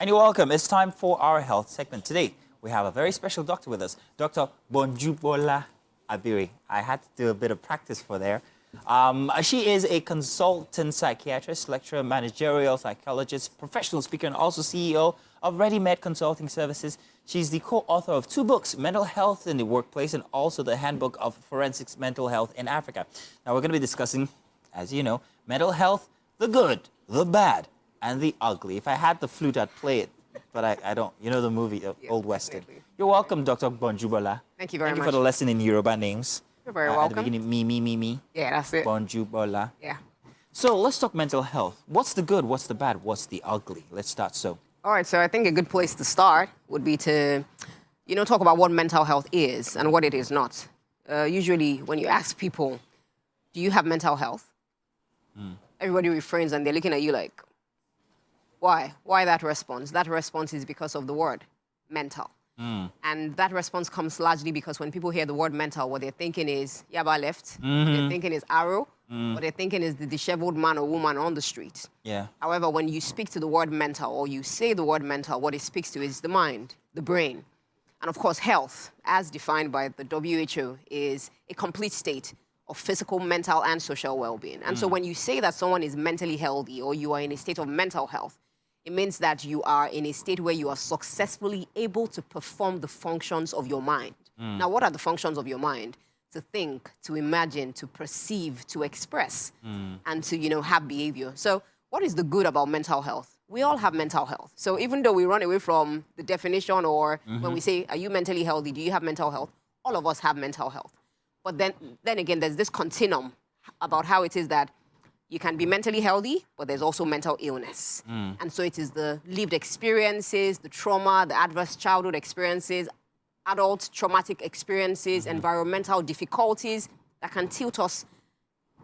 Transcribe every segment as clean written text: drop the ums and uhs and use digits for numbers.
And you're welcome. It's time for our health segment. Today, we have a very special doctor with us, Dr. Gbojuola Abiri. I had to do a bit of practice for there. She is a consultant psychiatrist, lecturer, managerial psychologist, professional speaker, and also CEO of ReadyMed Consulting Services. She's the co-author of 2 books, Mental Health in the Workplace and also the Handbook of Forensics Mental Health in Africa. Now, we're going to be discussing, as you know, mental health, the good, the bad, and the ugly. If I had the flute, I'd play it, but I don't. You know the movie, the Old Western. Definitely. You're welcome, Dr. Gbojuola. Thank you very much. Thank you for the lesson in Yoruba names. You're very At welcome. the beginning, me. Yeah, that's it. Gbojuola. Yeah. So let's talk mental health. What's the good? What's the bad? What's the ugly? Let's start so. All right, so I think a good place to start would be to, talk about what mental health is and what it is not. Usually when you ask people, do you have mental health? Everybody refrains and they're looking at you like, why? Why that response? That response is because of the word mental. And that response comes largely because when people hear the word mental, what they're thinking is Yaba left, what they're thinking is arrow, what they're thinking is the disheveled man or woman on the street. Yeah. However, when you speak to the word mental or you say the word mental, what it speaks to is the mind, the brain. And of course, health, as defined by the WHO, is a complete state of physical, mental, and social well-being. And so when you say that someone is mentally healthy or you are in a state of mental health, it means that you are in a state where you are successfully able to perform the functions of your mind. Now, what are the functions of your mind? To think, to imagine, to perceive, to express, and to, have behavior. So what is the good about mental health? We all have mental health. So even though we run away from the definition or when we say, are you mentally healthy? Do you have mental health? All of us have mental health. But then again, there's this continuum about how it is that you can be mentally healthy, but there's also mental illness. And so it is the lived experiences, the trauma, the adverse childhood experiences, adult traumatic experiences, environmental difficulties that can tilt us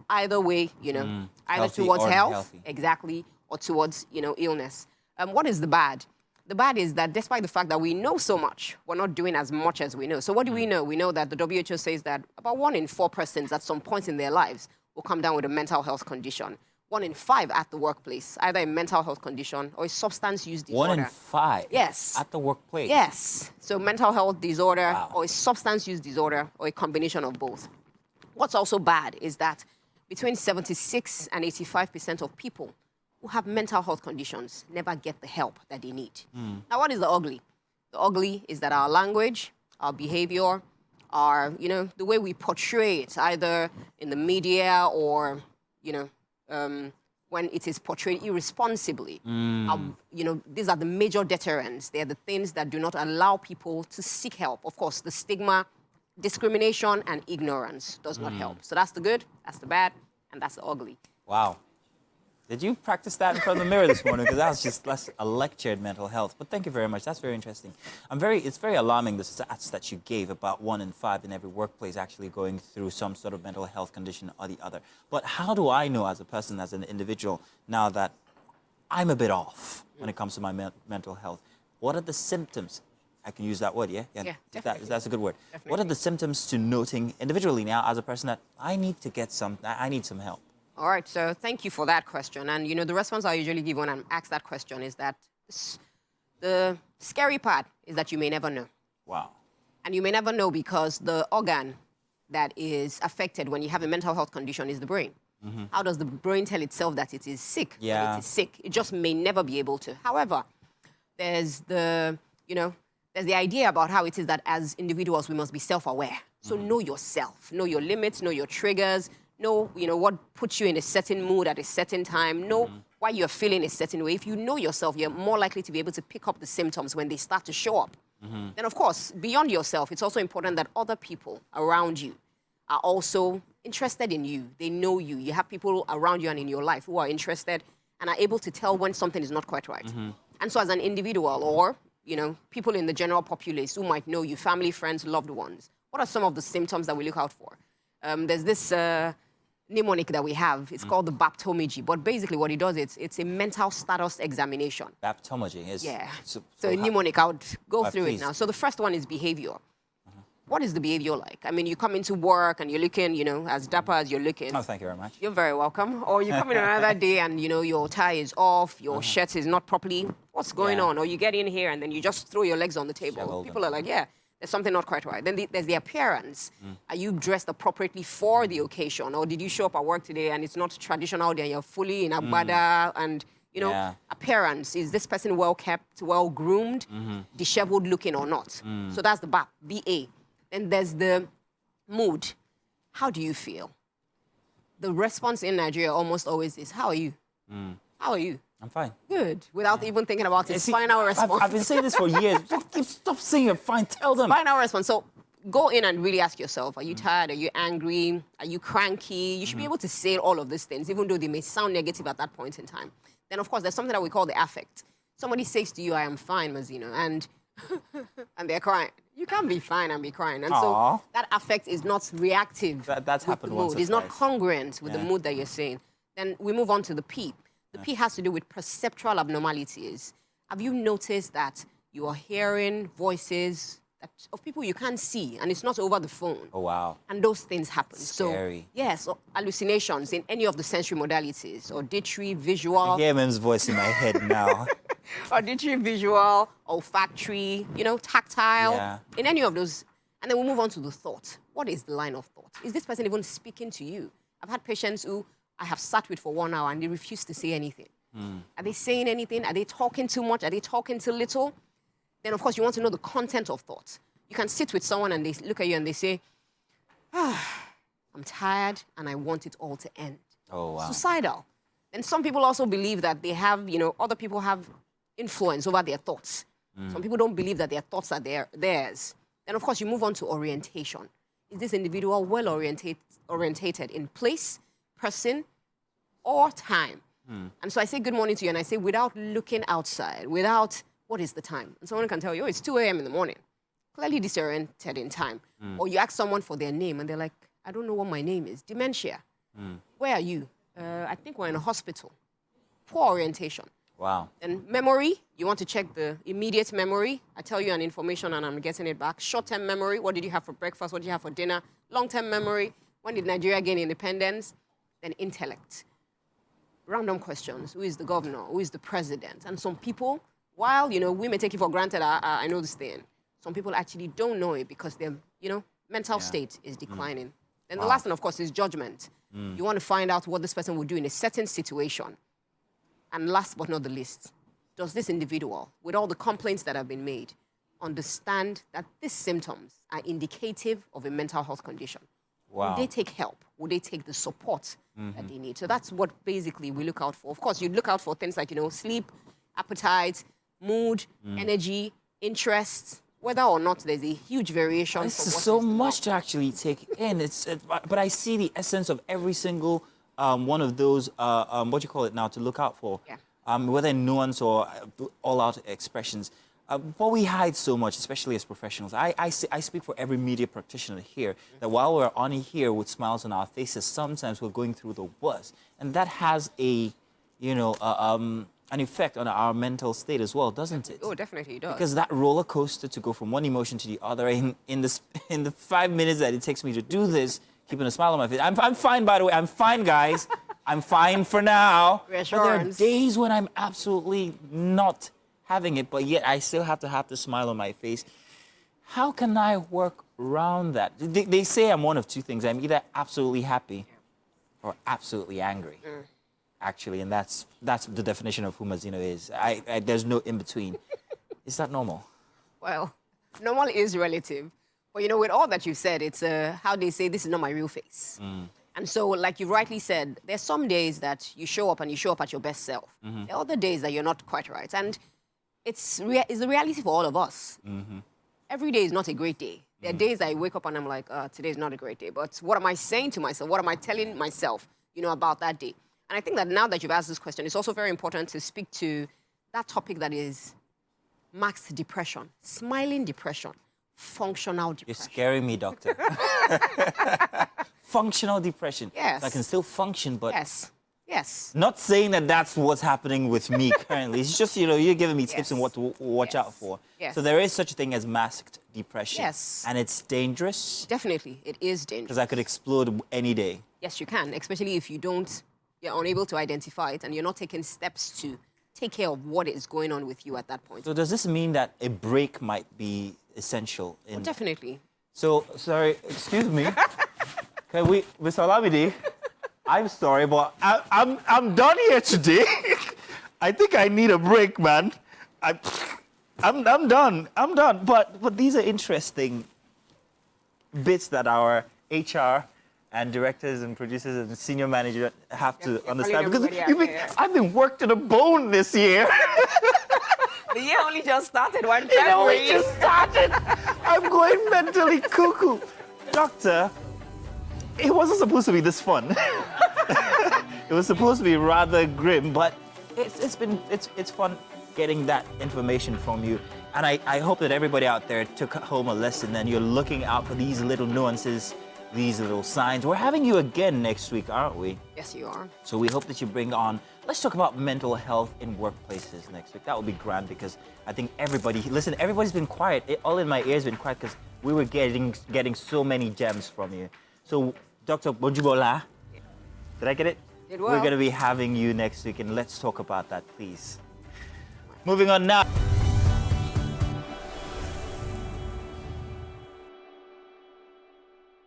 either way, either Healthy towards or health, unhealthy. exactly, or towards, illness. What is the bad? The bad is that despite the fact that we know so much, we're not doing as much as we know. So what do we know? We know that the WHO says that about 1 in 4 persons at some point in their lives will come down with a mental health condition. 1 in 5 at the workplace, either a mental health condition or a substance use disorder. 1 in 5? Yes. At the workplace? Yes. So mental health disorder Wow. or a substance use disorder or a combination of both. What's also bad is that between 76 and 85% of people who have mental health conditions never get the help that they need. Now, what is the ugly? The ugly is that our language, our behavior, our, the way we portray it, either in the media or, when it is portrayed irresponsibly. These are the major deterrents. They are the things that do not allow people to seek help. Of course, the stigma, discrimination, and ignorance does not help. So that's the good, that's the bad, and that's the ugly. Wow. Did you practice that in front of the mirror this morning? Because that's a lecture in mental health. But thank you very much. That's very interesting. It's very alarming, the stats that you gave about 1 in 5 in every workplace actually going through some sort of mental health condition or the other. But how do I know as a person, as an individual, now that I'm a bit off when it comes to my mental health? What are the symptoms? I can use that word, yeah? Yeah, definitely. That's a good word. Definitely. What are the symptoms to noting individually now as a person that I need some help? All right, so thank you for that question. And, the response I usually give when I'm asked that question is that the scary part is that you may never know. Wow. And you may never know because the organ that is affected when you have a mental health condition is the brain. How does the brain tell itself that it is sick? Yeah. When it is sick. It just may never be able to. However, there's the idea about how it is that as individuals, we must be self-aware. So know yourself, know your limits, know your triggers, know, what puts you in a certain mood at a certain time, know why you're feeling a certain way. If you know yourself, you're more likely to be able to pick up the symptoms when they start to show up. Then, of course, beyond yourself, it's also important that other people around you are also interested in you. They know you. You have people around you and in your life who are interested and are able to tell when something is not quite right. And so as an individual or, people in the general populace who might know you, family, friends, loved ones, what are some of the symptoms that we look out for? There's this mnemonic that we have. It's called the baptometry. But basically what it does, it's a mental status examination. Baptometry is... Yeah. So mnemonic, I would go through please. it now. So the first one is behavior. What is the behavior like? I mean, you come into work and you're looking, as dapper as you're looking. Oh, thank you very much. You're very welcome. Or you come in another day and, your tie is off, your shirt is not properly. what's going Yeah. on? Or you get in here and then you just throw your legs on the table. Shovel People them. are like, yeah, there's something not quite right. Then there's the appearance. Are you dressed appropriately for the occasion? Or did you show up at work today and it's not traditional day and you're fully in agbada and, you know, Yeah. appearance. Is this person well kept, well groomed, disheveled looking or not? So that's the BAP, BA. Then there's the mood. How do you feel? The response in Nigeria almost always is, how are you? How are you? I'm fine. Good. Without even thinking about it. See, Final response. I've been saying this for years. Stop saying you're fine. Tell them. Final response. So go in and really ask yourself, are you tired? Are you angry? Are you cranky? You should be able to say all of these things, even though they may sound negative at that point in time. Then, of course, there's something that we call the affect. Somebody says to you, I am fine, Mazino, and they're crying. You can't be fine and be crying. And Aw. so that affect is not reactive. That's with happened the once mood. or It's not twice. congruent with the Yeah. mood that you're saying. Then we move on to the P. The P has to do with perceptual abnormalities. Have you noticed that you are hearing voices of people you can't see, and it's not over the phone? Oh, wow. And those things happen. Scary. So, yes, or hallucinations in any of the sensory modalities, auditory, visual, I hear Mem's voice in my head now. auditory, visual, olfactory, you know, tactile, Yeah. in any of those. And then we move on to the thought. What is the line of thought? Is this person even speaking to you? I've had patients who I have sat with for 1 hour and they refuse to say anything. Are they saying anything? Are they talking too much? Are they talking too little? Then, of course, you want to know the content of thought. You can sit with someone and they look at you and they say, I'm tired and I want it all to end. Oh, wow. Suicidal. And some people also believe that they have, you know, other people have influence over their thoughts. Some people don't believe that their thoughts are theirs. Then, of course, you move on to orientation. Is this individual well orientated in place, person, or time? And so I say good morning to you, and I say without looking outside, without what is the time? And someone can tell you, oh, it's 2 a.m. in the morning. Clearly disoriented in time. Or you ask someone for their name, and they're like, I don't know what my name is. Dementia. Where are you? I think we're in a hospital. Poor orientation. Wow. And memory, you want to check the immediate memory. I tell you an information and I'm getting it back. Short-term memory, what did you have for breakfast? What did you have for dinner? Long-term memory, when did Nigeria gain independence? Then intellect. Random questions. Who is the governor? Who is the president? And some people, while, you know, we may take it for granted, I know this thing. Some people actually don't know it because their, you know, mental state is declining. And the last one, of course, is judgment. You want to find out what this person would do in a certain situation. And last but not the least, does this individual, with all the complaints that have been made, understand that these symptoms are indicative of a mental health condition? Wow. Would they take help? Would they take the support that they need? So that's what basically we look out for. Of course, you look out for things like, you know, sleep, appetite, mood, energy, interests, whether or not there's a huge variation. This from is what so is the much to actually take in. But I see the essence of every single one of those, what you call it now, to look out for. Yeah. Whether nuance or all-out expressions. But we hide so much, especially as professionals. I speak for every media practitioner here, that while we're on here with smiles on our faces, sometimes we're going through the worst. And that has a, you know, an effect on our mental state as well, doesn't it? Oh, definitely it does. Because that roller coaster to go from one emotion to the other in the 5 minutes that it takes me to do this, keeping a smile on my face. I'm fine, by the way. I'm fine, guys. I'm fine for now. But there are Reassurance. days when I'm absolutely not having it, but yet I still have to have the smile on my face. How can I work around that? They say I'm one of two things. I'm either absolutely happy or absolutely angry. Actually, and that's the definition of who Mazino is. There's no in between. Is that normal? Well, normal is relative. But, you know, with all that you've said, it's how they say this is not my real face. And so, like you rightly said, there's some days that you show up and you show up at your best self. There are other days that you're not quite right. And it's the reality for all of us. Every day is not a great day. There are days I wake up and I'm like, today's not a great day. But what am I saying to myself? What am I telling myself, you know, about that day? And I think that now that you've asked this question, it's also very important to speak to that topic that is masked depression, smiling depression, functional You're depression. scaring me, doctor. Functional depression. Yes. I can still function, but Yes, yes. not saying that that's what's happening with me currently. It's just, you know, you're giving me tips Yes. on what to watch out for. Yes. So there is such a thing as masked depression. Yes. And it's dangerous Definitely, it is dangerous. because I could explode any day. Yes, you can, especially if you're unable to identify it and you're not taking steps to take care of what is going on with you at that point. So does this mean that a break might be essential? Well, definitely. So, sorry, excuse me. Can we, Mr. Olamide, I'm sorry, but I'm done here today. I think I need a break, man. I'm done. I'm done. But these are interesting bits that our HR and directors and producers and senior manager have to understand. Because I've been worked to the bone this year. The year only just started one You know, it just started. I'm going mentally cuckoo. Doctor, it wasn't supposed to be this fun. It was supposed to be rather grim, but it's fun getting that information from you. And I hope that everybody out there took home a lesson and you're looking out for these little nuances, these little signs. We're having you again next week, aren't we? Yes, you are. So we hope that you bring on, let's talk about mental health in workplaces next week. That would be grand because I think everybody's been quiet. All in my ears been quiet because we were getting so many gems from you. So Dr. Gbojuola, did I get it? Did well. We're going to be having you next week and let's talk about that, please. Moving on now.